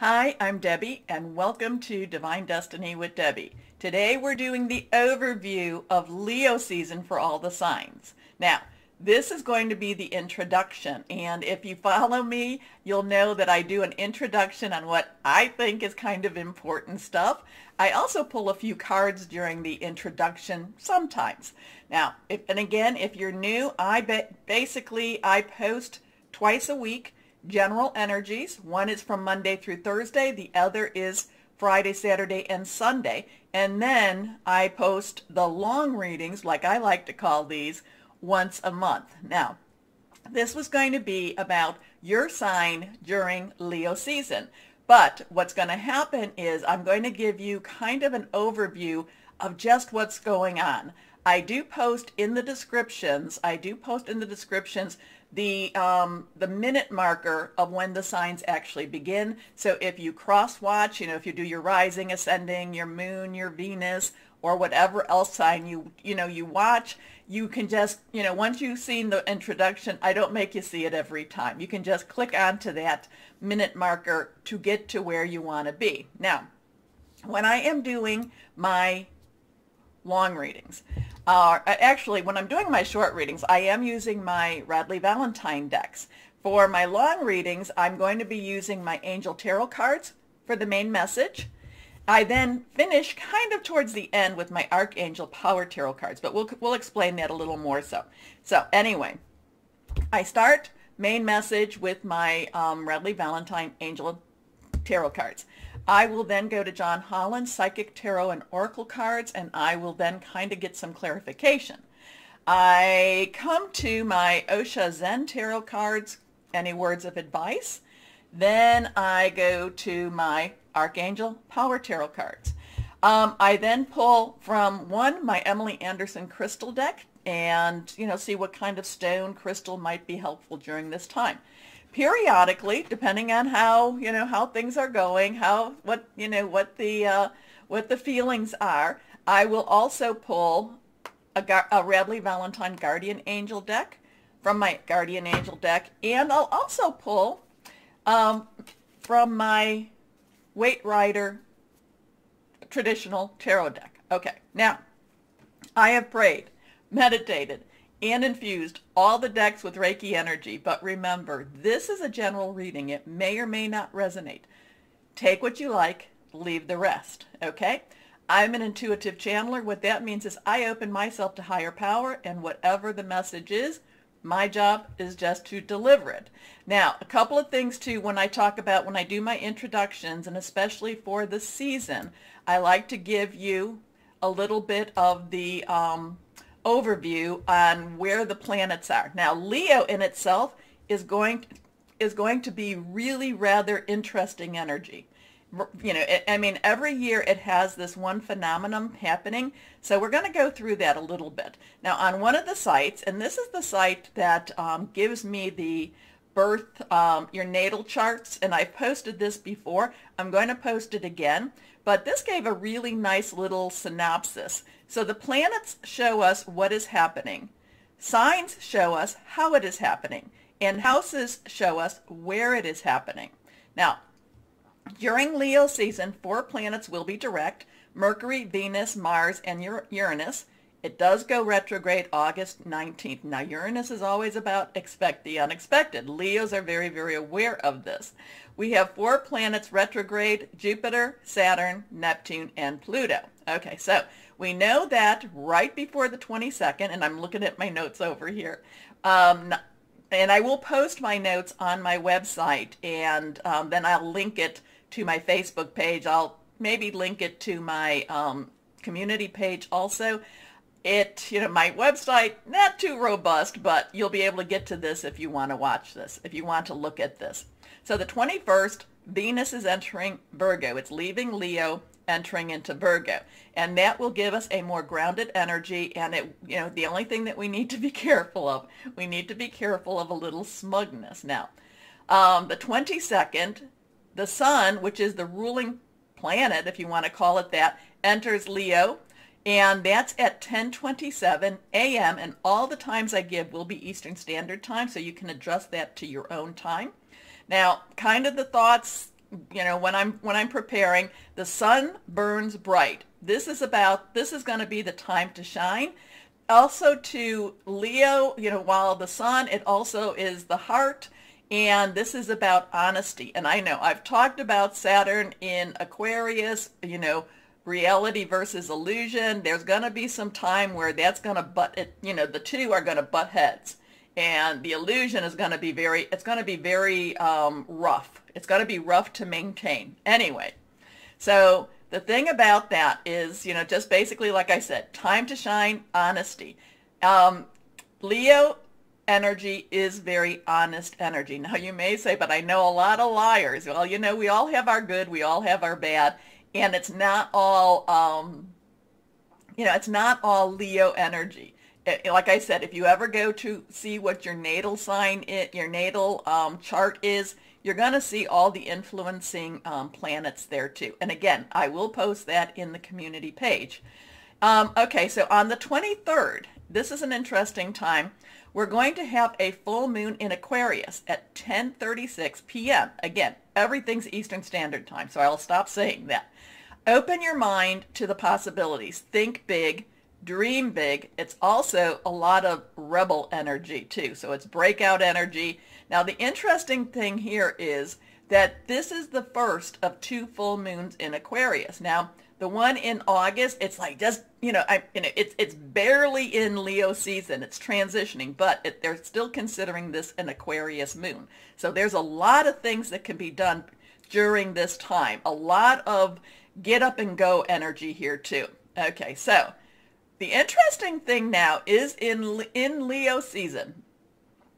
Hi, I'm Debbie, and welcome to Divine Destiny with Debbie. Today we're doing the overview of Leo season for all the signs. Now, this is going to be the introduction, and if you follow me, you'll know that I do an introduction on what I think is kind of important stuff. I also pull a few cards during the introduction sometimes. Now, if you're new, basically I post twice a week general energies. One is from Monday through Thursday. The other is Friday, Saturday, and Sunday. And then I post the long readings, like I like to call these, once a month. Now, this was going to be about your sign during Leo season. But what's going to happen is I'm going to give you kind of an overview of just what's going on. I do post in the descriptions, the minute marker of when the signs actually begin. So if you cross watch, if you do your rising, ascending, your moon, your Venus, or whatever else sign you watch, you can just, once you've seen the introduction, I don't make you see it every time. You can just click onto that minute marker to get to where you want to be. Now, when I am doing my long readings, actually, when I'm doing my short readings, I am using my Radley Valentine decks. For my long readings, I'm going to be using my Angel Tarot cards for the main message. I then finish kind of towards the end with my Archangel Power Tarot cards, but we'll explain that a little more so. So anyway, I start main message with my Radley Valentine Angel Tarot cards. I will then go to John Holland's Psychic Tarot and Oracle cards, and I will then kind of get some clarification. I come to my Osha Zen Tarot cards, any words of advice. Then I go to my Archangel Power Tarot cards. I then pull from my Emily Anderson crystal deck and, see what kind of stone crystal might be helpful during this time. Periodically, depending on how things are going, what the feelings are, I will also pull a Radley Valentine Guardian Angel deck from my Guardian Angel deck, and I'll also pull from my Waite Rider traditional tarot deck. Okay, now I have prayed, meditated, and infused all the decks with Reiki energy. But remember, this is a general reading. It may or may not resonate. Take what you like, leave the rest, okay? I'm an intuitive channeler. What that means is I open myself to higher power, and whatever the message is, my job is just to deliver it. Now, a couple of things too when I do my introductions, and especially for the season, I like to give you a little bit of the overview on where the planets are. Now, Leo in itself is going to be really rather interesting energy. Every year it has this one phenomenon happening, so we're going to go through that a little bit. Now, on one of the sites, and this is the site that gives me the birth, your natal charts, and I've posted this before. I'm going to post it again, but this gave a really nice little synopsis. So the planets show us what is happening. Signs show us how it is happening. And houses show us where it is happening. Now, during Leo season, 4 planets will be direct: Mercury, Venus, Mars, and Uranus. It does go retrograde August 19th. Now, Uranus is always about expect the unexpected. Leos are very, very aware of this. We have 4 planets retrograde: Jupiter, Saturn, Neptune, and Pluto. Okay, so we know that right before the 22nd, and I'm looking at my notes over here, and I will post my notes on my website, and then I'll link it to my Facebook page. I'll maybe link it to my community page also. My website, not too robust, but you'll be able to get to this if you want to watch this, if you want to look at this. So the 21st, Venus is entering Virgo. It's leaving Leo, entering into Virgo, and that will give us a more grounded energy. And the only thing that we need to be careful of, a little smugness. Now, the 22nd, the sun, which is the ruling planet, if you want to call it that, enters Leo, and that's at 10:27 a.m. and all the times I give will be Eastern Standard Time, so you can adjust that to your own time. Now, kind of the thoughts when I'm preparing, the sun burns bright. This is going to be the time to shine. Also to Leo, while the sun, it also is the heart. And this is about honesty. And I know I've talked about Saturn in Aquarius, reality versus illusion. There's going to be some time where that's going to the two are going to butt heads. And the illusion is going to be very rough. It's going to be rough to maintain. Anyway, so the thing about that is, just basically, like I said, time to shine, honesty. Leo energy is very honest energy. Now you may say, but I know a lot of liars. Well, we all have our good, we all have our bad, and it's not all, it's not all Leo energy. Like I said, if you ever go to see what your natal sign, your natal chart is, you're going to see all the influencing planets there too. And again, I will post that in the community page. Okay, so on the 23rd, this is an interesting time. We're going to have a full moon in Aquarius at 10:36 p.m. Again, everything's Eastern Standard Time, so I'll stop saying that. Open your mind to the possibilities. Think big, dream big. It's also a lot of rebel energy too, so it's breakout energy. Now, the interesting thing here is that this is the first of 2 full moons in Aquarius. Now, the one in August, it's like just, it's barely in Leo season. It's transitioning, but they're still considering this an Aquarius moon. So there's a lot of things that can be done during this time. A lot of get up and go energy here too. Okay, so the interesting thing now is in Leo season,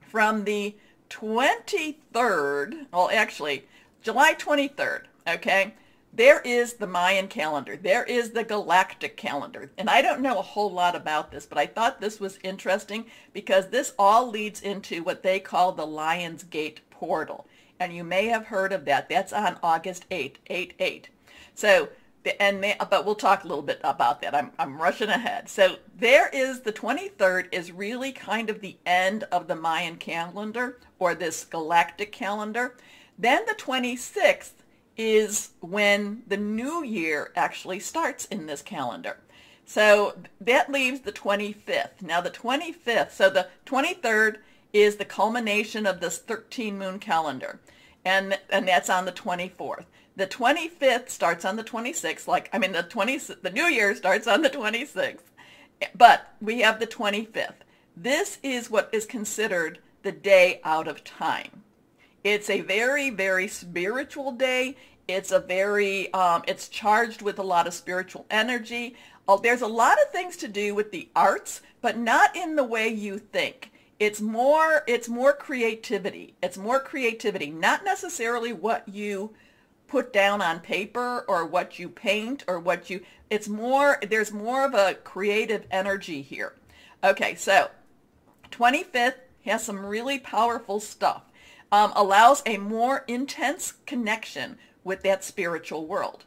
from the 23rd, well, actually, July 23rd, okay? There is the Mayan calendar. There is the galactic calendar. And I don't know a whole lot about this, but I thought this was interesting because this all leads into what they call the Lion's Gate portal. And you may have heard of that. That's on August 8th, 8/8. So, but we'll talk a little bit about that. I'm rushing ahead. So there is the 23rd is really kind of the end of the Mayan calendar or this galactic calendar. Then the 26th is when the new year actually starts in this calendar. So that leaves the 25th. Now the 25th, so the 23rd is the culmination of this 13 moon calendar. And that's on the 24th. The 25th starts on the 26th, the new year starts on the 26th. But we have the 25th. This is what is considered the day out of time. It's a very, very spiritual day. It's a very, it's charged with a lot of spiritual energy. There's a lot of things to do with the arts, but not in the way you think. It's more creativity. It's more creativity, not necessarily what you put down on paper or what you paint or there's more of a creative energy here. Okay, so 25th has some really powerful stuff. Allows a more intense connection with that spiritual world.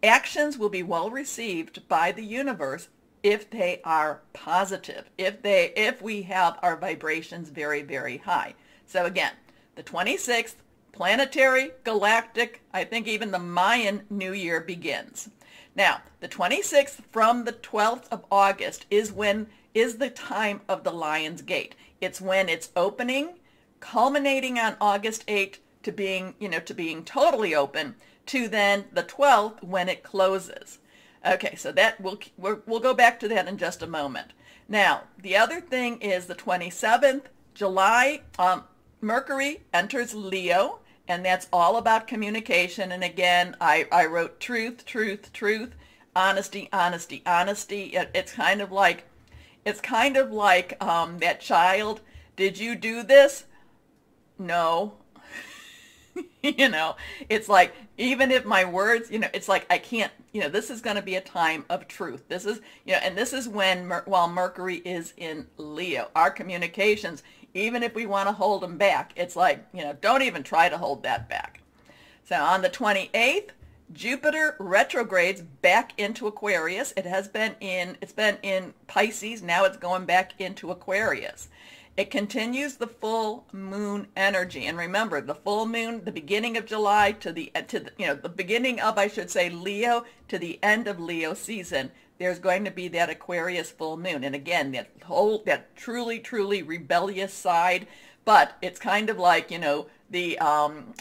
Actions will be well received by the universe if they are positive, if we have our vibrations very, very high. So again, the 26th, planetary, galactic, I think even the Mayan New Year begins. Now, the 26th from the 12th of August is the time of the Lion's Gate. It's when it's opening, culminating on August 8th to being totally open, to then the 12th when it closes. Okay, so that we'll go back to that in just a moment. Now, the other thing is the 27th, July, Mercury enters Leo, and that's all about communication. And again, I wrote truth, truth, truth, honesty, honesty, honesty. It's kind of like that child. Did you do this? No. It's like, even if my words, it's like I can't, this is going to be a time of truth. This is, and this is while Mercury is in Leo, our communications, even if we want to hold them back, it's like, don't even try to hold that back. So on the 28th, Jupiter retrogrades back into Aquarius. It's been in Pisces. Now it's going back into Aquarius. It continues the full moon energy. And remember, the full moon, the beginning of July to the the beginning of, I should say, Leo to the end of Leo season, there's going to be that Aquarius full moon. And again, that truly, truly rebellious side. But it's kind of like, I'm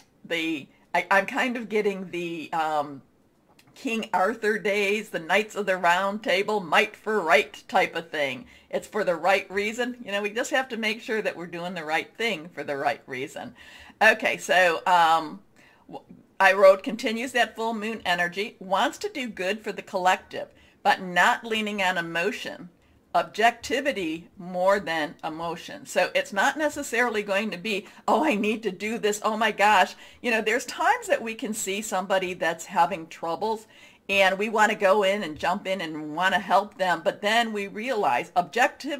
kind of getting the King Arthur days, the Knights of the Round Table, might for right type of thing. It's for the right reason. We just have to make sure that we're doing the right thing for the right reason. Okay, so I wrote, continues that full moon energy, wants to do good for the collective, but not leaning on emotion. Objectivity more than emotion. So it's not necessarily going to be, oh, I need to do this. Oh my gosh. There's times that we can see somebody that's having troubles and we want to go in and jump in and want to help them. But then we realize objectively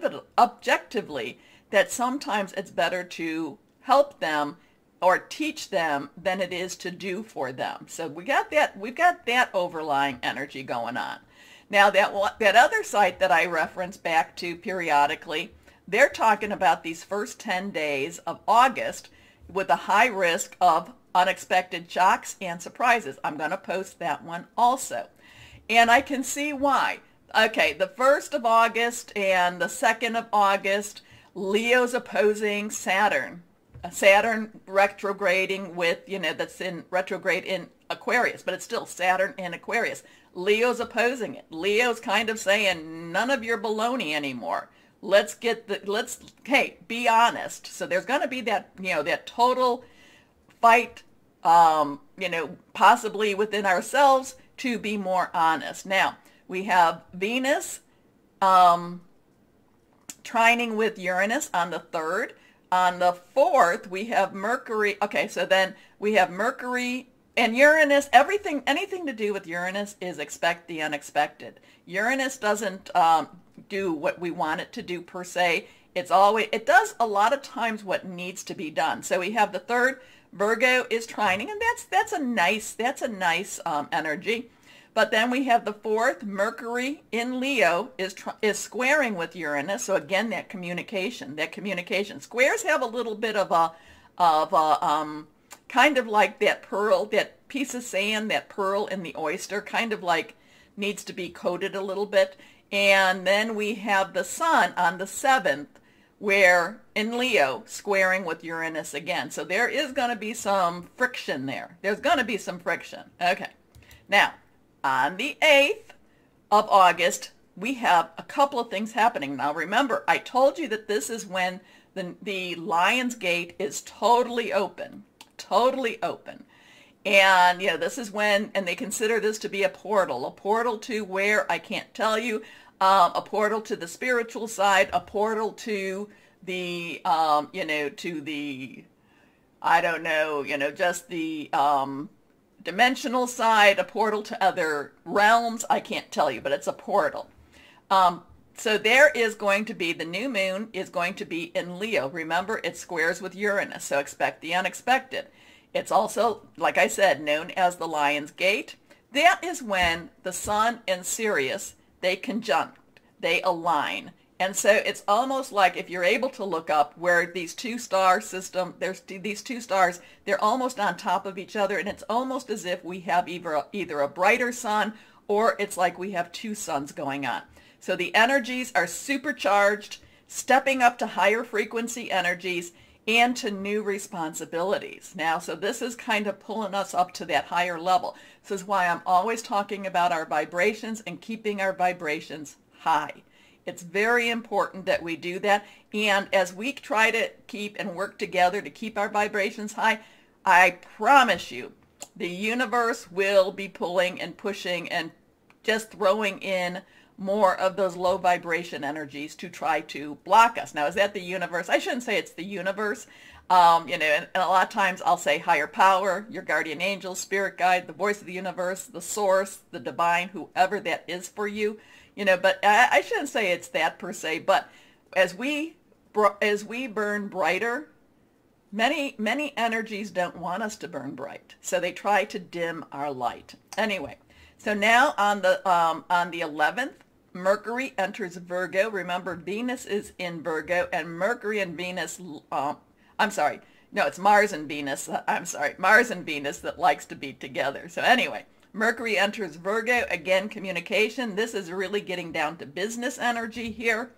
that sometimes it's better to help them or teach them than it is to do for them. So we've got that overlying energy going on. Now, that other site that I reference back to periodically, they're talking about these first 10 days of August with a high risk of unexpected shocks and surprises. I'm going to post that one also. And I can see why. Okay, the 1st of August and the 2nd of August, Leo's opposing Saturn. Saturn retrograding with, that's in retrograde in Aquarius, but it's still Saturn in Aquarius. Leo's opposing it. Leo's kind of saying, none of your baloney anymore. Hey, be honest. So there's going to be that, that total fight, possibly within ourselves to be more honest. Now, we have Venus trining with Uranus on the 3rd. On the 4th, we have Mercury. Okay, so then we have Mercury and Uranus. Anything to do with Uranus is expect the unexpected. Uranus doesn't do what we want it to do per se. It does a lot of times what needs to be done. So we have the 3rd, Virgo is trining, and that's a nice energy. But then we have the 4th, Mercury in Leo is squaring with Uranus. So again, that communication. Squares have a little bit of a kind of like that pearl, that piece of sand, that pearl in the oyster, kind of like needs to be coated a little bit. And then we have the Sun on the 7th, where in Leo squaring with Uranus again. So there is going to be some friction there. There's going to be some friction. Okay. Now, on the 8th of August, we have a couple of things happening. Now, remember, I told you that this is when the Lion's Gate is totally open. Totally open. And, this is when, and they consider this to be a portal to where, I can't tell you, a portal to the spiritual side, a portal to the, to the, I don't know, just the dimensional side, a portal to other realms. I can't tell you, but it's a portal. So there is going to be, the new moon is going to be in Leo. Remember, it squares with Uranus, so expect the unexpected. It's also, like I said, known as the Lion's Gate. That is when the Sun and Sirius, they conjunct, they align. And so it's almost like, if you're able to look up where these two star system, there's these two stars, they're almost on top of each other, and it's almost as if we have either a brighter sun or it's like we have two suns going on. So the energies are supercharged, stepping up to higher frequency energies and to new responsibilities. Now, so this is kind of pulling us up to that higher level. This is why I'm always talking about our vibrations and keeping our vibrations high. It's very important that we do that. And as we try to keep and work together to keep our vibrations high, I promise you, the universe will be pulling and pushing and just throwing in more of those low vibration energies to try to block us. Now, is that the universe? I shouldn't say it's the universe. And a lot of times I'll say higher power, your guardian angel, spirit guide, the voice of the universe, the source, the divine, whoever that is for you. But I shouldn't say it's that per se. But as we burn brighter, many energies don't want us to burn bright, so they try to dim our light. Anyway, so now on the 11th, Mercury enters Virgo. Remember, Venus is in Virgo, and Mercury and Venus, I'm sorry, no, it's Mars and Venus. I'm sorry, Mars and Venus that likes to be together. So anyway, Mercury enters Virgo, again, communication. This is really getting down to business energy here.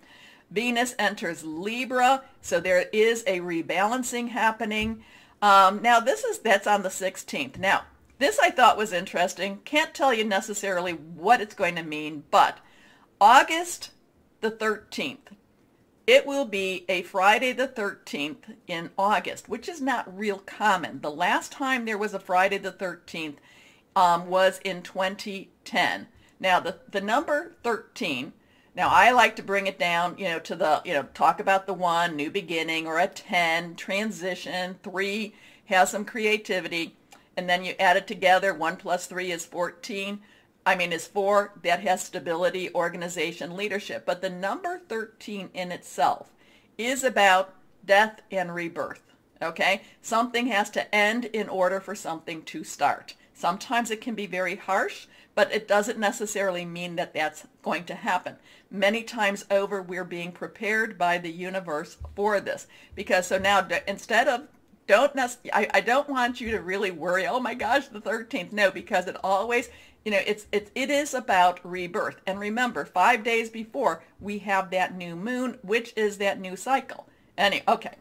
Venus enters Libra, so there is a rebalancing happening. Now, that's on the 16th. Now, this I thought was interesting. Can't tell you necessarily what it's going to mean, but August the 13th, it will be a Friday the 13th in August, which is not real common. The last time there was a Friday the 13th was in 2010. Now, the number 13, now I like to bring it down, to the, talk about the 1, new beginning, or a 10, transition, 3, has some creativity, and then you add it together. 1 plus 3 is 14. Is 4. That has stability, organization, leadership. But the number 13 in itself is about death and rebirth. Okay? Something has to end in order for something to start. Sometimes it can be very harsh, but it doesn't necessarily mean that that's going to happen. Many times over, we're being prepared by the universe for this. Because so now, instead of, I don't want you to really worry, oh my gosh, the 13th. No, because it always, it is about rebirth. And remember, 5 days before, we have that new moon, which is that new cycle. Anyway, okay.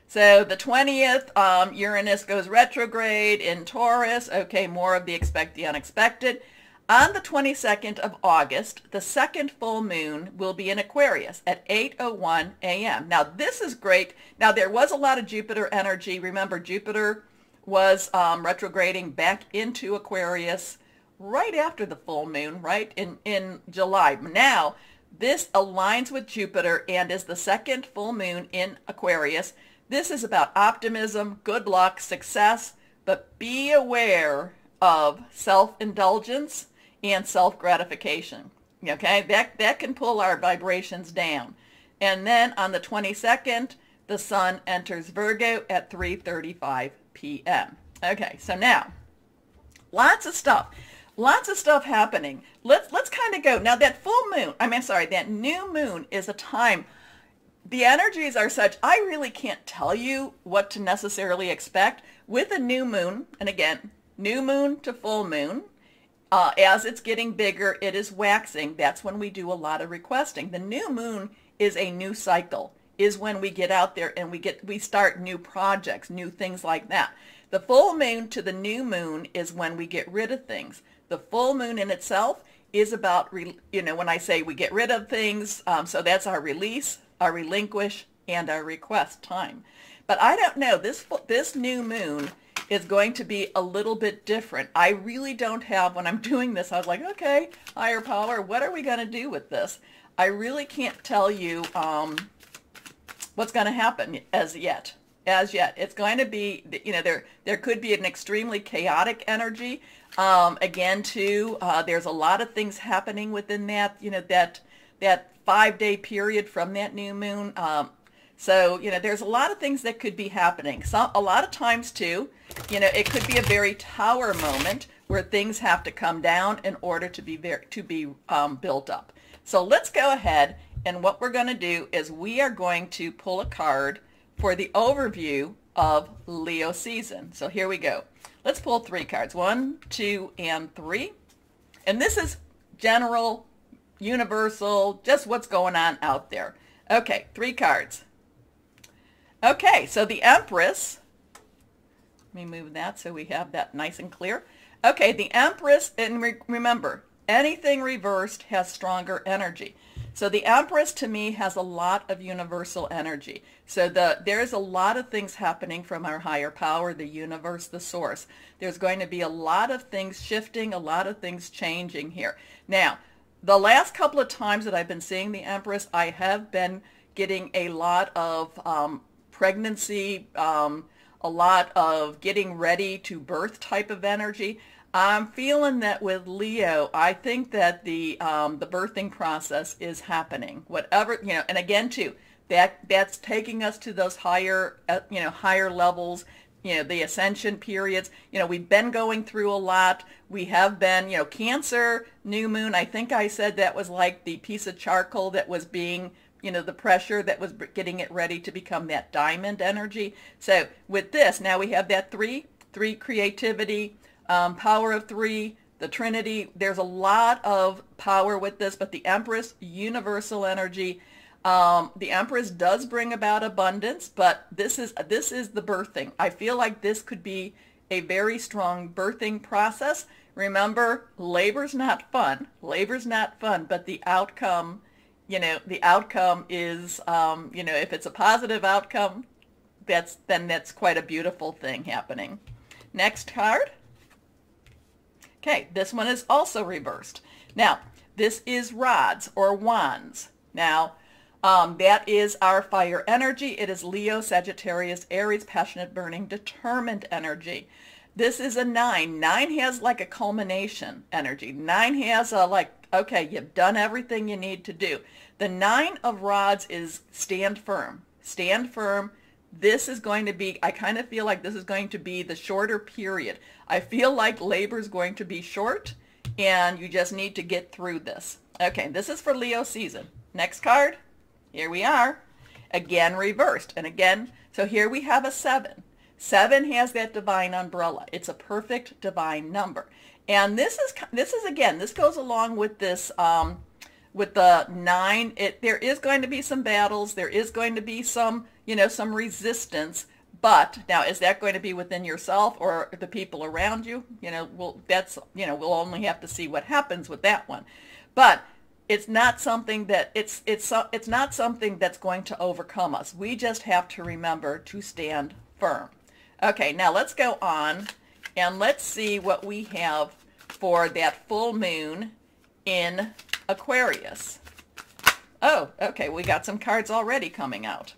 So the 20th, Uranus goes retrograde in Taurus. Okay, more of the expect the unexpected. On the 22nd of August, the second full moon will be in Aquarius at 8:01 a.m. Now, this is great. Now, there was a lot of Jupiter energy. Remember, Jupiter was retrograding back into Aquarius right after the full moon, right, in July. Now, this aligns with Jupiter and is the second full moon in Aquarius. This is about optimism, good luck, success, but be aware of self-indulgence and self-gratification. Okay, that can pull our vibrations down. And then on the 22nd, the sun enters Virgo at 3:35 p.m. Okay, so now, lots of stuff happening. Let's kind of go. Now that full moon, that new moon is a time, the energies are such, I really can't tell you what to necessarily expect with a new moon. And again, new moon to full moon, as it's getting bigger, it is waxing. That's when we do a lot of requesting. The new moon is a new cycle, is when we get out there and we start new projects, new things like that. The full moon to the new moon is when we get rid of things. The full moon in itself is about, when I say we get rid of things, so that's our release, our relinquish, and our request time. But I don't know, this new moon is going to be a little bit different. I really don't have, when I'm doing this, I was like, okay, higher power, what are we going to do with this? I really can't tell you what's going to happen as yet. It's going to be, there could be an extremely chaotic energy. Again, too, there's a lot of things happening within that, that 5-day period from that new moon. So, there's a lot of things that could be happening. A lot of times, too, it could be a very tower moment where things have to come down in order to be built up. So let's go ahead, and what we're going to do is we are going to pull a card for the overview of Leo season. So here we go. Let's pull 3 cards. 1, 2, and 3. And this is general, universal, just what's going on out there. Okay, 3 cards. Okay, so the Empress, let me move that so we have that nice and clear. Okay, the Empress, and remember, anything reversed has stronger energy. So the Empress, to me, has a lot of universal energy. So there's a lot of things happening from our higher power, the universe, the source. There's going to be a lot of things shifting, a lot of things changing here. Now, the last couple of times that I've been seeing the Empress, I have been getting a lot of pregnancy, a lot of getting ready to birth type of energy. I'm feeling that with Leo, I think that the birthing process is happening. Whatever, and again too, that's taking us to those higher, higher levels. the ascension periods. We've been going through a lot. We have been, Cancer, new moon, I think I said that was like the piece of charcoal that was being, the pressure that was getting it ready to become that diamond energy. So with this, now we have that three creativity, power of three, the Trinity. There's a lot of power with this, but the Empress, universal energy. The Empress does bring about abundance, but this is the birthing. I feel like this could be a very strong birthing process. Remember, labor's not fun. Labor's not fun, but the outcome, the outcome is, if it's a positive outcome, that's quite a beautiful thing happening. Next card. Okay, this one is also reversed. Now, this is rods or wands. Now, that is our fire energy. It is Leo, Sagittarius, Aries, passionate, burning, determined energy. This is a 9. 9 has like a culmination energy. 9 has a okay, you've done everything you need to do. The 9 of rods is stand firm. Stand firm. This is going to be, I kind of feel like this is going to be the shorter period. I feel like labor is going to be short and you just need to get through this. Okay, this is for Leo season. Next card. Here we are. Again reversed. And again, so here we have a 7. 7 has that divine umbrella. It's a perfect divine number. And this is again, this goes along with this, with the 9. There is going to be some battles. There is going to be some, some resistance. But now, is that going to be within yourself or the people around you? We'll only have to see what happens with that one. But it's not something that it's not something that's going to overcome us. We just have to remember to stand firm. Okay, now let's go on and let's see what we have for that full moon in Aquarius. Oh, okay, we got some cards already coming out.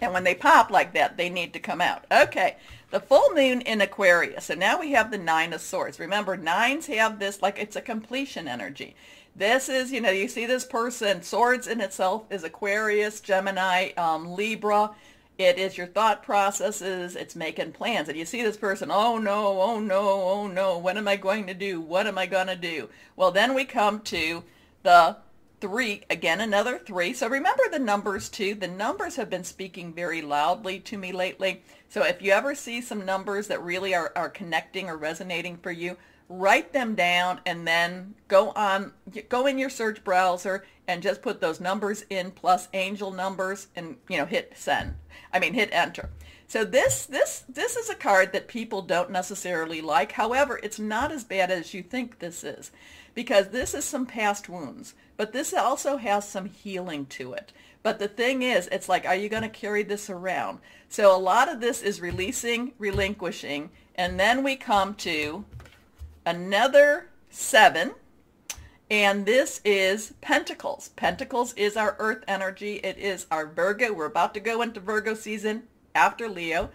And when they pop like that, they need to come out. Okay, the full moon in Aquarius. So now we have the 9 of Swords. Remember, 9s have this, like it's a completion energy. This is, you see this person, Swords in itself is Aquarius, Gemini, Libra. It is your thought processes. It's making plans. And you see this person, oh no, oh no, oh no. What am I going to do? What am I going to do? Well, then we come to the 3, again, another 3. So remember the numbers too. The numbers have been speaking very loudly to me lately. So if you ever see some numbers that really are connecting or resonating for you, write them down and then go in your search browser and just put those numbers in plus angel numbers and hit enter. So this is a card that people don't necessarily like. However, it's not as bad as you think this is, because this is some past wounds, but this also has some healing to it. But the thing is, it's like, are you going to carry this around? So a lot of this is releasing, relinquishing, and then we come to another 7, and this is Pentacles. Pentacles is our earth energy. It is our Virgo. We're about to go into Virgo season after Leo.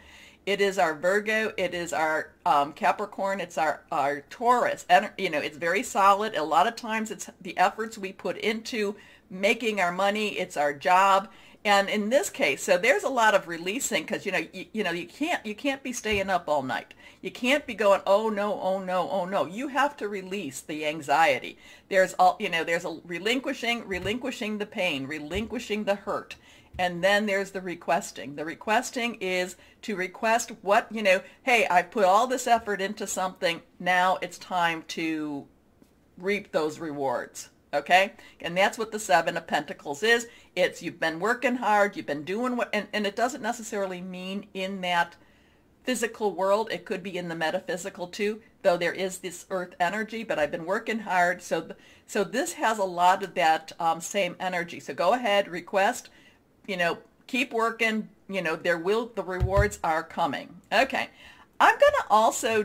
It is our Virgo. It is our Capricorn. It's our Taurus. And, it's very solid. A lot of times it's the efforts we put into making our money. It's our job. And in this case, so there's a lot of releasing because, you can't be staying up all night. You can't be going, oh no, oh no, oh no. You have to release the anxiety. There's a relinquishing the pain, relinquishing the hurt. And then there's the requesting. The requesting is to request what, hey, I've put all this effort into something. Now it's time to reap those rewards. Okay? And that's what the 7 of Pentacles is. It's you've been working hard, you've been doing what, and it doesn't necessarily mean in that physical world. It could be in the metaphysical too, though there is this earth energy, but I've been working hard. So this has a lot of that same energy. So go ahead, request, keep working, the rewards are coming. Okay. I'm also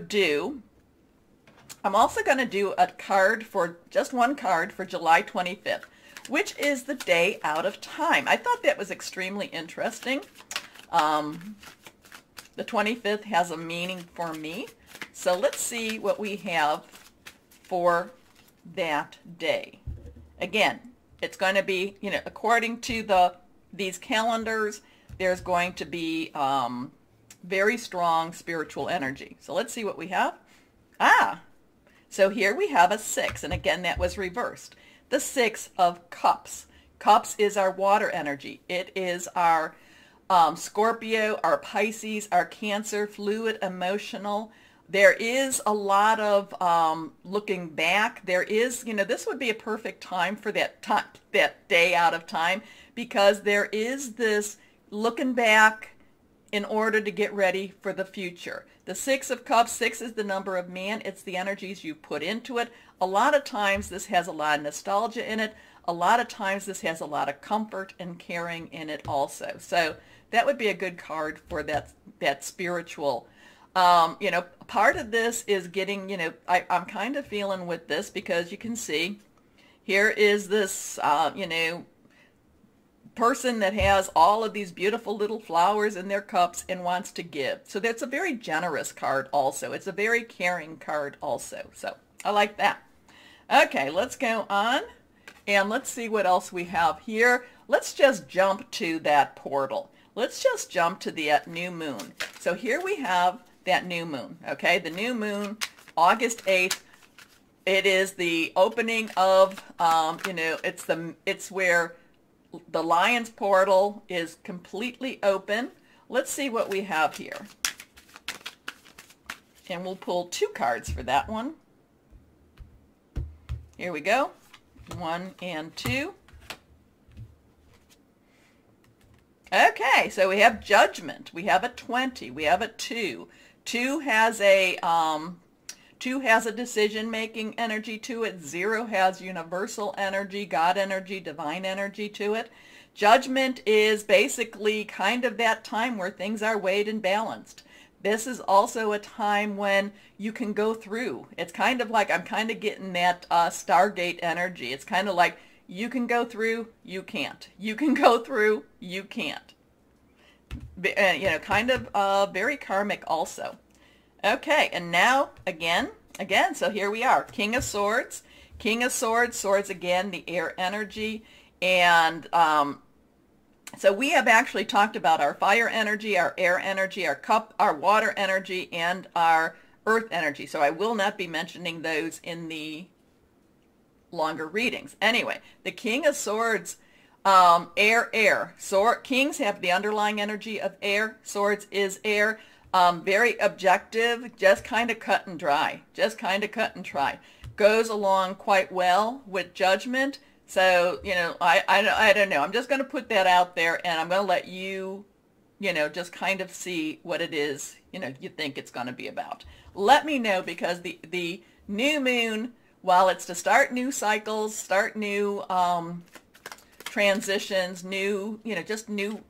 going to do a card just one card for July 25th, which is the day out of time. I thought that was extremely interesting. The 25th has a meaning for me. So let's see what we have for that day. Again, it's going to be, according to these calendars, there's going to be very strong spiritual energy. So let's see what we have. So here we have a 6, and again that was reversed. The 6 of Cups. Cups is our water energy. It is our Scorpio, our Pisces, our Cancer, fluid, emotional. There is a lot of looking back. There is, this would be a perfect time for that day out of time, because there is this looking back in order to get ready for the future. The 6 of Cups, 6 is the number of man. It's the energies you put into it. A lot of times this has a lot of nostalgia in it. A lot of times this has a lot of comfort and caring in it also. So that would be a good card for that spiritual. Part of this is getting, I'm kind of feeling with this, because you can see here is this, person that has all of these beautiful little flowers in their cups and wants to give. So that's a very generous card also. It's a very caring card also. So I like that. Okay, let's go on and let's see what else we have here. Let's just jump to that portal. Let's just jump to the new moon. So here we have that new moon, okay? The new moon, August 8th. It is the opening of, it's where the Lion's portal is completely open. Let's see what we have here. And we'll pull 2 cards for that one. Here we go. 1 and 2. Okay, so we have Judgment. We have a 20. We have a 2. 2 has a decision-making energy to it. 0 has universal energy, God energy, divine energy to it. Judgment is basically kind of that time where things are weighed and balanced. This is also a time when you can go through. It's kind of like, I'm kind of getting that Stargate energy. It's kind of like, you can go through, you can't. You can go through, you can't. Kind of very karmic also. Okay, and now, again, so here we are. King of Swords. King of Swords, swords again, the air energy. And so we have actually talked about our fire energy, our air energy, our water energy, and our earth energy. So I will not be mentioning those in the longer readings. Anyway, the King of Swords, air. Kings have the underlying energy of air. Swords is air. Very objective, just kind of cut and dry. Goes along quite well with Judgment. So, I don't know. I'm just going to put that out there, and I'm going to let you, just kind of see what it is, you think it's going to be about. Let me know, because the new moon, while it's to start new cycles, start new transitions, new, just new,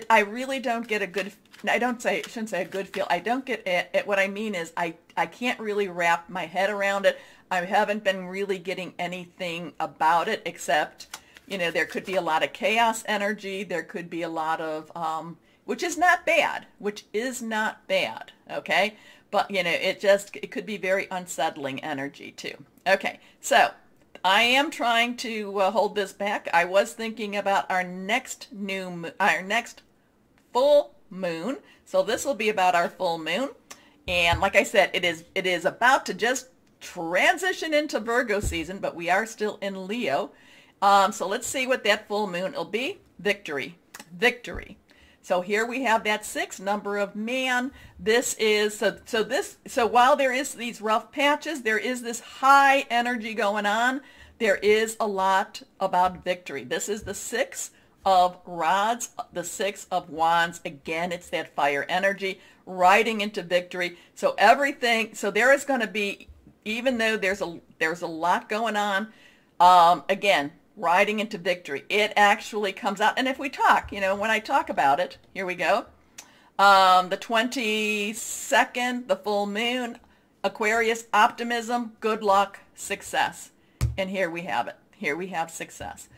I really don't get a good, shouldn't say a good feel. I don't get it. What I mean is I can't really wrap my head around it. I haven't been really getting anything about it, except, there could be a lot of chaos energy. There could be a lot of, which is not bad, okay? But, it could be very unsettling energy too. Okay, so I am trying to hold this back. I was thinking about our next full moon. So this will be about our full moon. And like I said, it is about to just transition into Virgo season, but we are still in Leo. So let's see what that full moon will be. Victory. So here we have that 6, number of man. This is, so while there is these rough patches, there is this high energy going on. There is a lot about victory. This is the 6 of rods, the 6 of wands. Again, it's that fire energy riding into victory. So there is going to be, even though there's a lot going on, again, riding into victory. It actually comes out. And if we talk, when I talk about it, here we go. The 22nd, the full moon, Aquarius, optimism, good luck, success. And here we have it. Here we have success.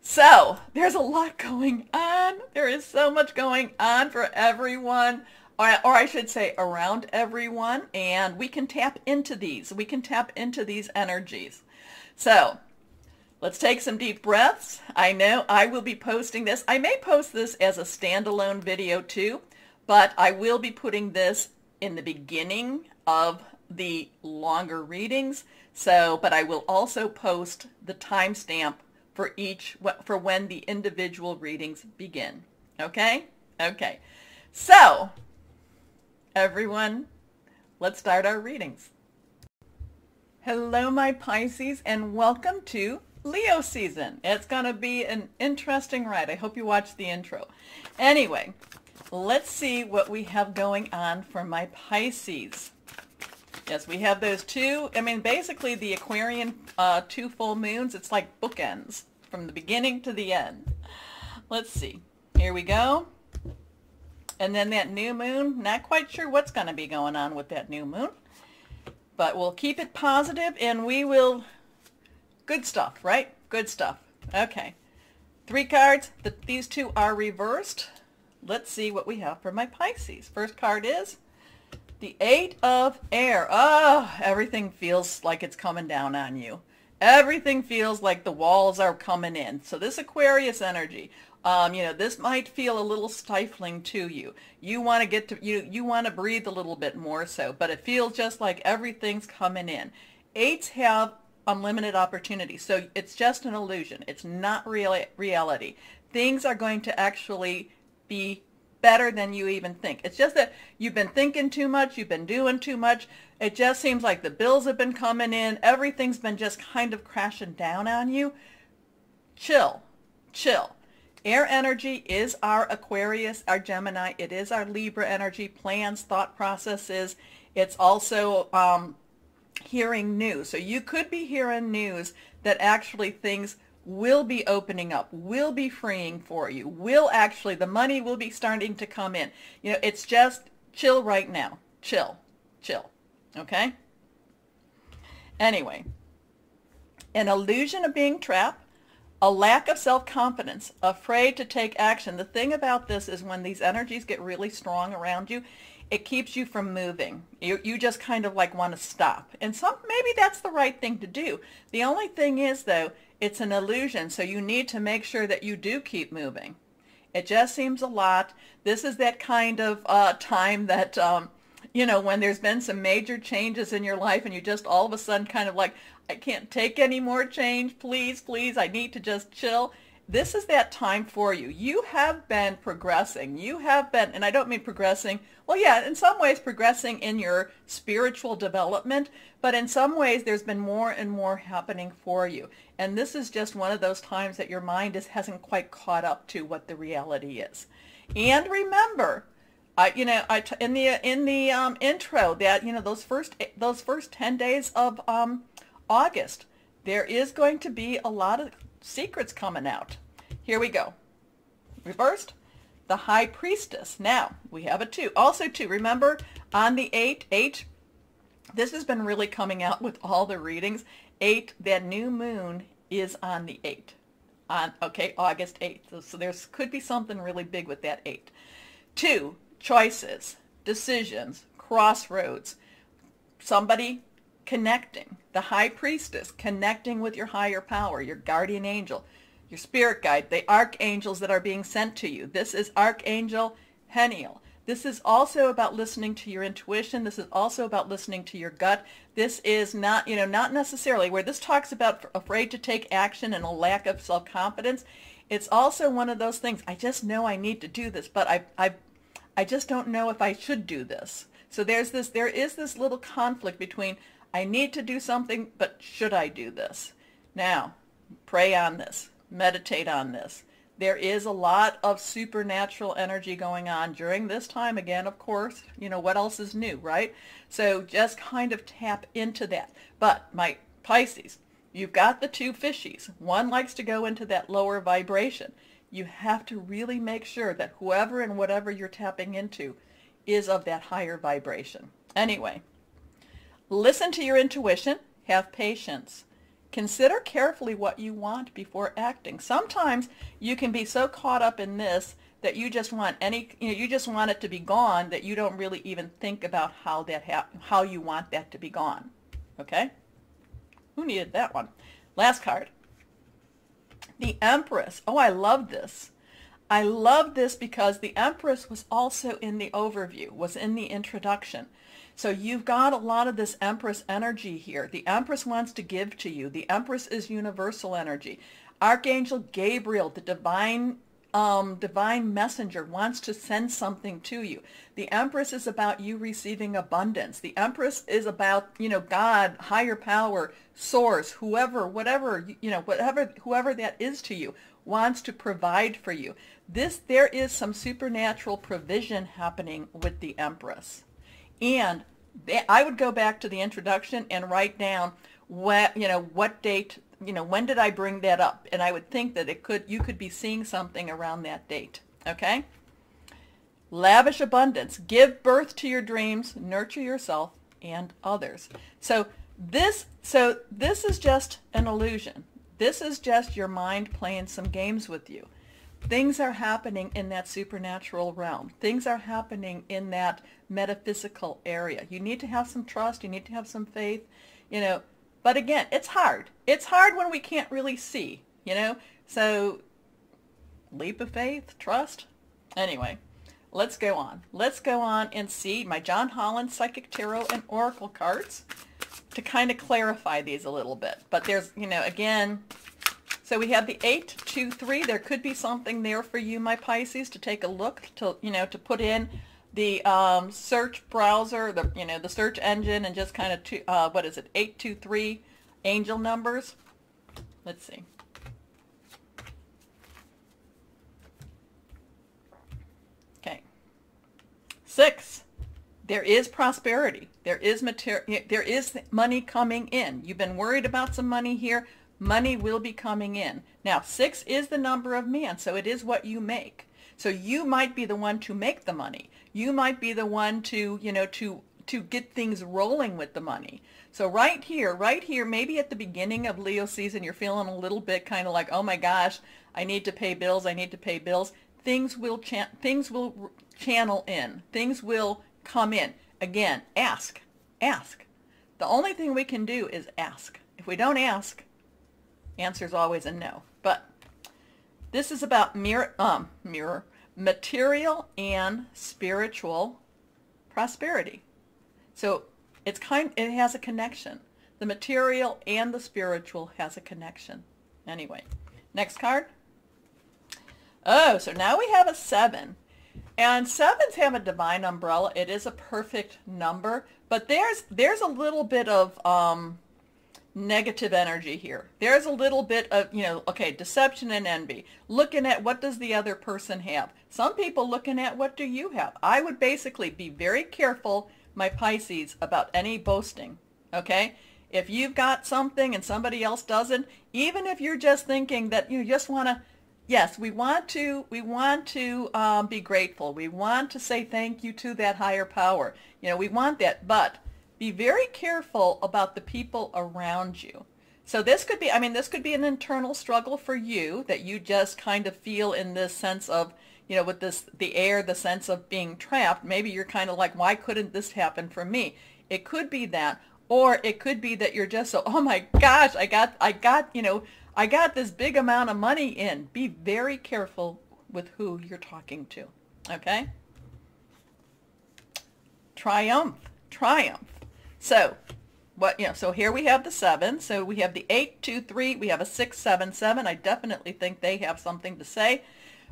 So there's a lot going on. There is so much going on for everyone, or I should say around everyone, and we can tap into these. We can tap into these energies. So Let's take some deep breaths. I know I will be posting this. I may post this as a standalone video too, but I will be putting this in the beginning of the longer readings. But I will also post the timestamp for when the individual readings begin. Okay? Okay. So, everyone, let's start our readings. Hello, my Pisces, and welcome to Leo season. It's going to be an interesting ride. I hope you watched the intro. Anyway, let's see what we have going on for my Pisces. Yes, we have those two. I mean, basically the Aquarian 2 full moons, it's like bookends from the beginning to the end. Let's see. Here we go. And then that new moon, not quite sure what's going to be going on with that new moon. But we'll keep it positive and we will... Good stuff, right? Good stuff. Okay. 3 cards. These 2 are reversed. Let's see what we have for my Pisces. First card is the 8 of Air. Oh, everything feels like it's coming down on you. Everything feels like the walls are coming in. So this Aquarius energy, this might feel a little stifling to you. You want to you want to breathe a little bit more so, but it feels just like everything's coming in. 8s have unlimited opportunity, so it's just an illusion. It's not reality. Things are going to actually be better than you even think. It's just that you've been thinking too much, you've been doing too much. It just seems like the bills have been coming in, everything's been just kind of crashing down on you. Chill, chill. Air energy is our Aquarius, our Gemini. It is our Libra energy, plans, thought processes. It's also hearing news. So you could be hearing news that actually things will be opening up, will be freeing for you, the money will be starting to come in. It's just chill right now. Chill, chill. Okay? Anyway, an illusion of being trapped, a lack of self-confidence, afraid to take action. The thing about this is when these energies get really strong around you, it keeps you from moving. You just kind of like want to stop. And maybe that's the right thing to do. The only thing is, though, it's an illusion, so you need to make sure that you do keep moving. It just seems a lot. This is that kind of time that, when there's been some major changes in your life and you just all of a sudden kind of like, I can't take any more change. Please, please, I need to just chill. This is that time for you. You have been progressing. You have been, and I don't mean progressing, well, yeah, in some ways progressing in your spiritual development, but in some ways there's been more and more happening for you. And this is just one of those times that your mind hasn't quite caught up to what the reality is. And remember, in the intro that, those first 10 days of August, there is going to be a lot of secrets coming out. Here we go. Reversed, the High Priestess. Now, we have a 2. Also 2. Remember, on the 8, this has been really coming out with all the readings. 8, that new moon is on the 8. August 8th. So there could be something really big with that 8. 2, choices, decisions, crossroads, somebody connecting. The High Priestess, connecting with your higher power, your guardian angel, your spirit guide, the archangels that are being sent to you. This is Archangel Heniel. This is also about listening to your intuition. This is also about listening to your gut. This is not, not necessarily where this talks about afraid to take action and a lack of self-confidence. It's also one of those things, I just know I need to do this, but I just don't know if I should do this. So there is this little conflict between I need to do something, but should I do this? Now, pray on this. Meditate on this. There is a lot of supernatural energy going on during this time. Again, of course, what else is new, right? So just kind of tap into that. But my Pisces, you've got the 2 fishies. One likes to go into that lower vibration. You have to really make sure that whoever and whatever you're tapping into is of that higher vibration. Anyway, listen to your intuition. Have patience. Consider carefully what you want before acting. Sometimes you can be so caught up in this that you just want you just want it to be gone that you don't really even think about how you want that to be gone. Okay? Who needed that one? Last card. The Empress. Oh, I love this. I love this because the Empress was also in the overview, was in the introduction. So you've got a lot of this Empress energy here. The Empress wants to give to you. The Empress is universal energy. Archangel Gabriel, the divine messenger, wants to send something to you. The Empress is about you receiving abundance. The Empress is about, God, higher power, source, whoever, whatever, whoever that is to you, wants to provide for you. There is some supernatural provision happening with the Empress. And I would go back to the introduction and write down what date, when did I bring that up? And I would think that you could be seeing something around that date. Okay? Lavish abundance. Give birth to your dreams, nurture yourself and others. So this is just an illusion. This is just your mind playing some games with you. Things are happening in that supernatural realm. Things are happening in that metaphysical area. You need to have some trust. You need to have some faith, But again, it's hard. It's hard when we can't really see, So leap of faith, trust. Anyway, let's go on. Let's go on and see my John Holland Psychic Tarot and Oracle cards to kind of clarify these a little bit. But there's, again, so we have the 823. There could be something there for you, my Pisces, to take a look, to put in the search browser, the search engine, and just kind of, 823 angel numbers. Let's see. Okay. 6. There is prosperity. There is there is money coming in. You've been worried about some money here. Money will be coming in. Now, 6 is the number of man, so it is what you make. So you might be the one to make the money. You might be the one to, to get things rolling with the money. So right here, maybe at the beginning of Leo season, you're feeling a little bit kind of like, oh my gosh, I need to pay bills. I need to pay bills. Things will channel in. Things will come in. Again, ask. The only thing we can do is ask. If we don't ask, answer's always a no. But this is about material and spiritual prosperity. So it has a connection. The material and the spiritual has a connection. Anyway, next card. Oh, so now we have a 7. And 7s have a divine umbrella. It is a perfect number, but there's a little bit of negative energy here. There's a little bit of, deception and envy. Looking at what does the other person have. Some people looking at what do you have. I would basically be very careful, my Pisces, about any boasting. Okay? If you've got something and somebody else doesn't, even if you're just thinking that you just want to, yes, we want to be grateful. We want to say thank you to that higher power. We want that, but be very careful about the people around you. So this could be an internal struggle for you that you just kind of feel in this sense of, with the sense of being trapped. Maybe you're kind of like, why couldn't this happen for me? It could be that, or it could be that you're just so, oh my gosh, I got this big amount of money in. Be very careful with who you're talking to. Okay? Triumph. So, so here we have the 7. So we have the 823. We have a 677. I definitely think they have something to say.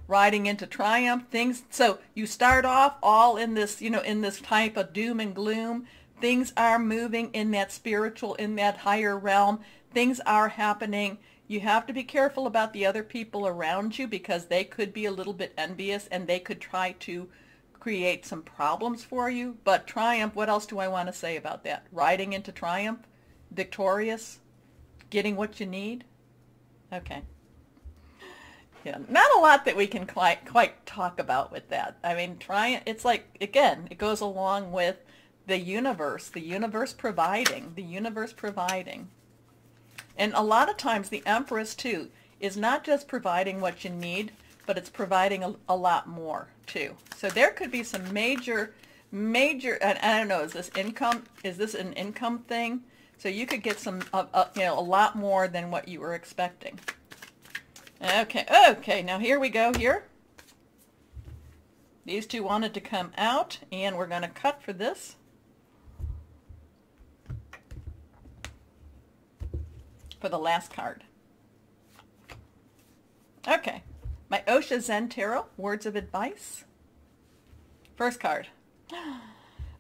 Riding into triumph things. So you start off all in this, in this type of doom and gloom. Things are moving in that spiritual, in that higher realm. Things are happening. You have to be careful about the other people around you because they could be a little bit envious and they could try to create some problems for you. But triumph, what else do I want to say about that? Riding into triumph, victorious, getting what you need. Okay. Yeah, not a lot that we can quite talk about with that. I mean, triumph, it's like, again, it goes along with the universe providing. And a lot of times the Empress, too, is not just providing what you need, but it's providing a lot more, too. So there could be some major, and I don't know, is this an income thing? So you could get some, a lot more than what you were expecting. Okay, okay, now here we go here. These two wanted to come out, and we're going to cut for this. For the last card. Okay, my Osha Zen Tarot, words of advice. First card.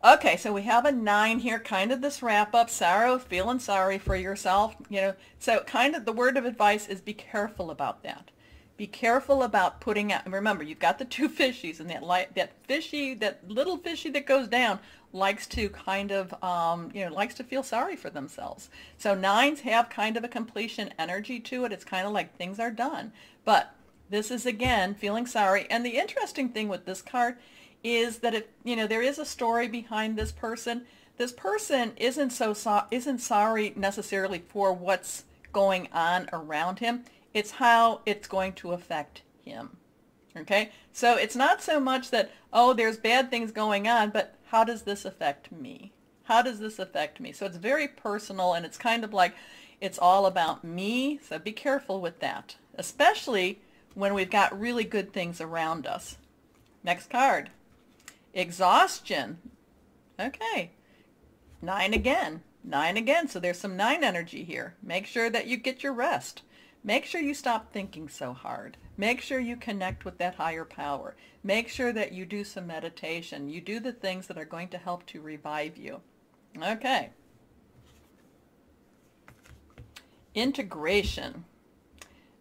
Okay, so we have a 9 here, kind of this wrap up, sorrow, feeling sorry for yourself, you know. So kind of the word of advice is be careful about that. Be careful about putting out, remember, you've got the two fishies, and that little fishy that goes down likes to kind of, you know, likes to feel sorry for themselves. So 9s have kind of a completion energy to it. It's kind of like things are done. But this is, again, feeling sorry. And the interesting thing with this card is that if, you know, there is a story behind this person. This person isn't sorry necessarily for what's going on around him. It's how it's going to affect him. Okay? So it's not so much that, oh, there's bad things going on, but how does this affect me? How does this affect me? So it's very personal, and it's kind of like it's all about me. So be careful with that, especially when we've got really good things around us. Next card. Exhaustion. Okay. 9 again. 9 again. So there's some 9 energy here. Make sure that you get your rest. Make sure you stop thinking so hard. Make sure you connect with that higher power. Make sure that you do some meditation. You do the things that are going to help to revive you. Okay. Integration.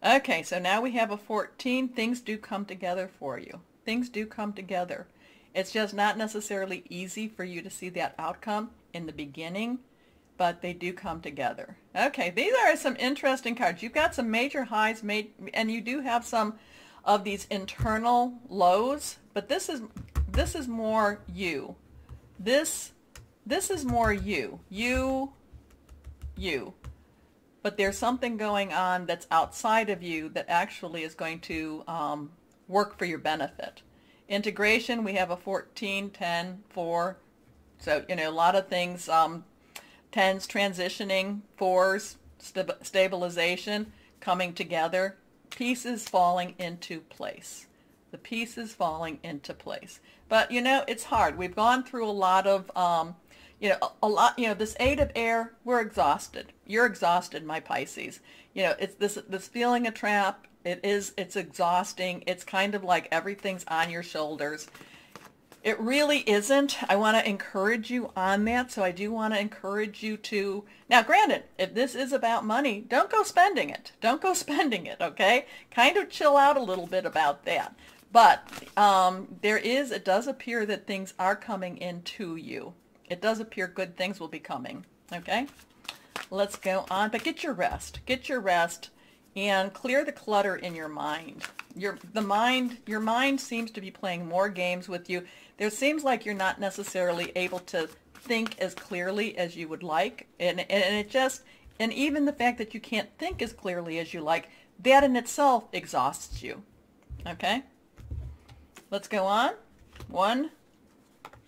Okay, so now we have a 14. Things do come together for you. Things do come together. It's just not necessarily easy for you to see that outcome in the beginning, but they do come together. Okay, these are some interesting cards. You've got some major highs, and you do have some of these internal lows, but this is more you. This is more you. You. But there's something going on that's outside of you that actually is going to work for your benefit. Integration, we have a 14, 10, 4. So, you know, a lot of things, 10s transitioning, 4s stabilization, coming together, pieces falling into place. The pieces falling into place. But, you know, it's hard. We've gone through a lot of, this 8 of air, we're exhausted. You're exhausted, my Pisces. You know, it's this feeling a trap. It's exhausting. It's kind of like everything's on your shoulders. It really isn't. I want to encourage you on that. So I do want to encourage you to, now granted, if this is about money, don't go spending it. Don't go spending it, okay? Kind of chill out a little bit about that. But it does appear that things are coming into you. It does appear good things will be coming, okay? Let's go on, but get your rest. Get your rest. And clear the clutter in your mind. Your mind seems to be playing more games with you. There seems like you're not necessarily able to think as clearly as you would like. And even the fact that you can't think as clearly as you like, that in itself exhausts you. Okay? Let's go on. 1,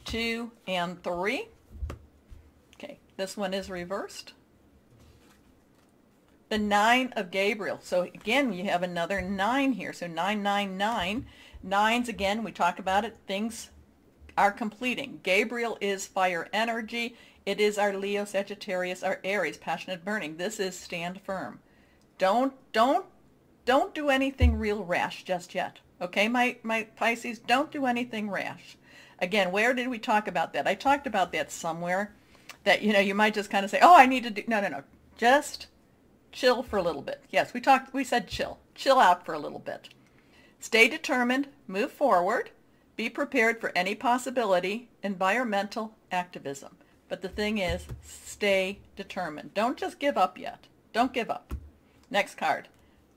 2, and 3. Okay, this one is reversed. The 9 of Gabriel. So again, you have another 9 here. So 999. 9s, again, we talk about it. Things are completing. Gabriel is fire energy. It is our Leo, Sagittarius, our Aries, passionate burning. This is stand firm. Don't do anything real rash just yet. Okay, my Pisces, don't do anything rash. Again, where did we talk about that? I talked about that somewhere. That, you know, you might just kind of say, oh, I need to do, no. Just chill for a little bit. Yes, we said chill. Chill out for a little bit. Stay determined, move forward, be prepared for any possibility, environmental activism. But the thing is, stay determined. Don't just give up yet. Don't give up. Next card.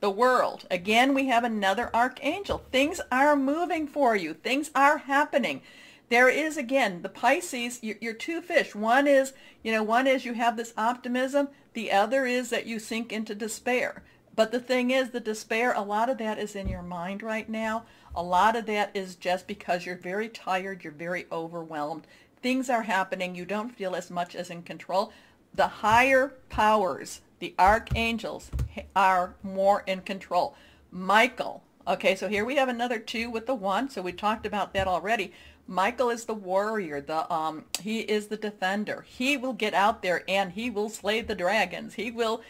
The World. Again, we have another archangel. Things are moving for you. Things are happening. There is, again, the Pisces, your two fish. One is you have this optimism. The other is that you sink into despair. But the thing is, the despair, a lot of that is in your mind right now. A lot of that is just because you're very tired, you're very overwhelmed. Things are happening. You don't feel as much as in control. The higher powers, the archangels, are more in control. Michael. Okay, so here we have another 2 with the 1. So we talked about that already. Michael is the warrior. He is the defender. He will get out there and he will slay the dragons. He will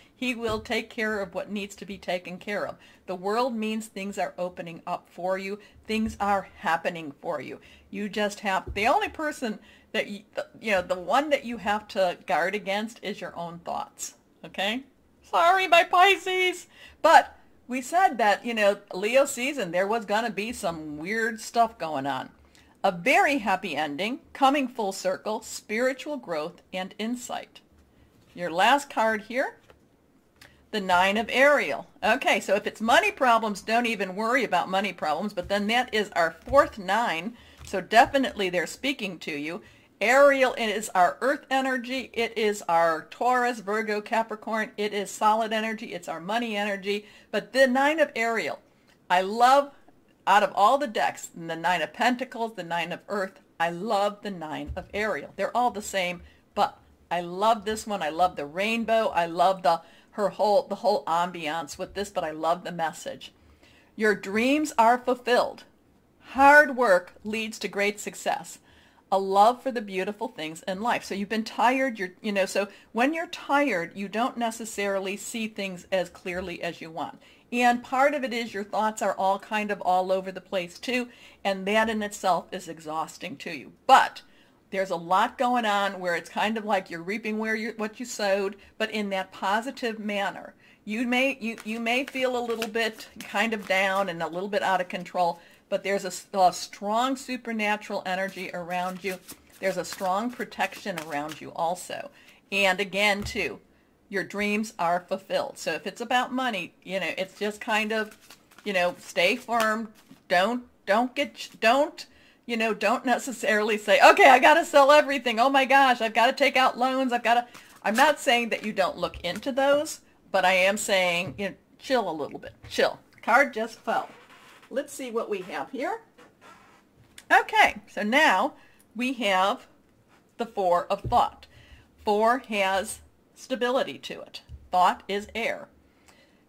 take care of what needs to be taken care of. The world means things are opening up for you. Things are happening for you. You just have, the only person that the one that you have to guard against is your own thoughts. Okay? Sorry, my Pisces. But we said that, Leo season, there was going to be some weird stuff going on. A very happy ending, coming full circle, spiritual growth, and insight. Your last card here, the 9 of Ariel. Okay, so if it's money problems, don't even worry about money problems, but then that is our 4th 9, so definitely they're speaking to you. Ariel is our earth energy. It is our Taurus, Virgo, Capricorn. It is solid energy. It's our money energy. But the 9 of Ariel, I love, out of all the decks, the 9 of Pentacles, the 9 of Earth, I love the 9 of Ariel. They're all the same, but I love this one. I love the rainbow. I love the whole ambiance with this, but I love the message. Your dreams are fulfilled. Hard work leads to great success. A love for the beautiful things in life. So you've been tired, so when you're tired, you don't necessarily see things as clearly as you want. And part of it is your thoughts are all kind of all over the place too, and that in itself is exhausting to you. But there's a lot going on where it's kind of like you're reaping what you sowed, but in that positive manner. You may feel a little bit kind of down and a little bit out of control, but there's a strong supernatural energy around you. There's a strong protection around you also. And again, too, your dreams are fulfilled. So if it's about money, it's just kind of, stay firm. Don't necessarily say, okay, I got to sell everything. Oh my gosh, I've got to take out loans. I'm not saying that you don't look into those, but I am saying, chill a little bit. Chill. Card just fell. Let's see what we have here. Okay, so now we have the 4 of thought. 4 has stability to it. Thought is air.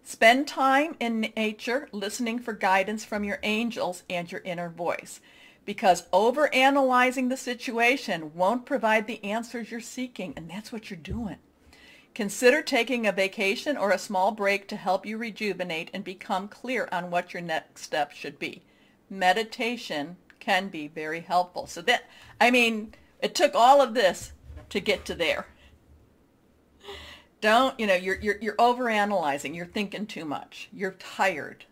Spend time in nature listening for guidance from your angels and your inner voice, because overanalyzing the situation won't provide the answers you're seeking, and that's what you're doing. Consider taking a vacation or a small break to help you rejuvenate and become clear on what your next step should be. Meditation can be very helpful. So it took all of this to get to there. Don't, you're overanalyzing. You're thinking too much. You're tired.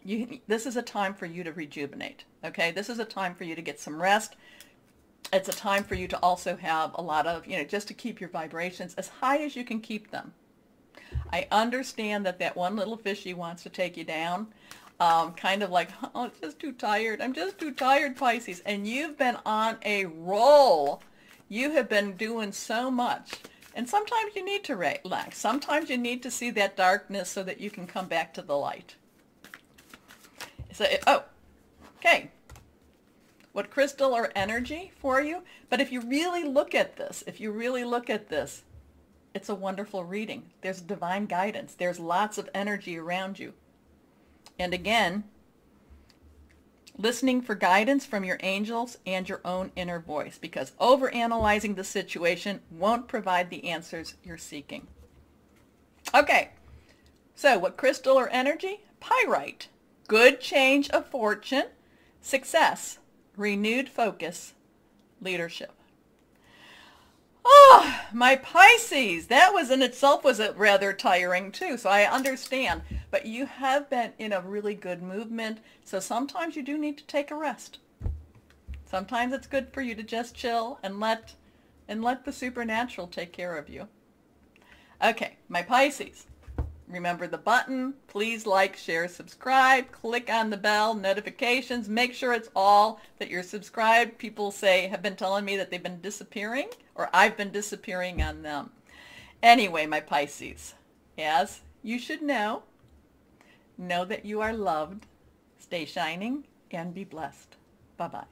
This is a time for you to rejuvenate. Okay, this is a time for you to get some rest. It's a time for you to also have a lot of, just to keep your vibrations as high as you can keep them. I understand that one little fishy wants to take you down, kind of like, oh, I'm just too tired. I'm just too tired, Pisces. And you've been on a roll. You have been doing so much. And sometimes you need to relax. Sometimes you need to see that darkness so that you can come back to the light. So, okay. What crystal or energy for you? But if you really look at this, it's a wonderful reading. There's divine guidance. There's lots of energy around you. And again, listening for guidance from your angels and your own inner voice, because overanalyzing the situation won't provide the answers you're seeking. Okay, so what crystal or energy? Pyrite. Good change of fortune, success, renewed focus, leadership. Oh, my Pisces, that was in itself was rather tiring too, so I understand. But you have been in a really good movement, so sometimes you do need to take a rest. Sometimes it's good for you to just chill and let the supernatural take care of you. Okay, my Pisces. Remember the button. Please like, share, subscribe. Click on the bell, notifications. Make sure it's all that you're subscribed. People have been telling me that they've been disappearing, or I've been disappearing on them. Anyway, my Pisces, as you should know that you are loved. Stay shining and be blessed. Bye-bye.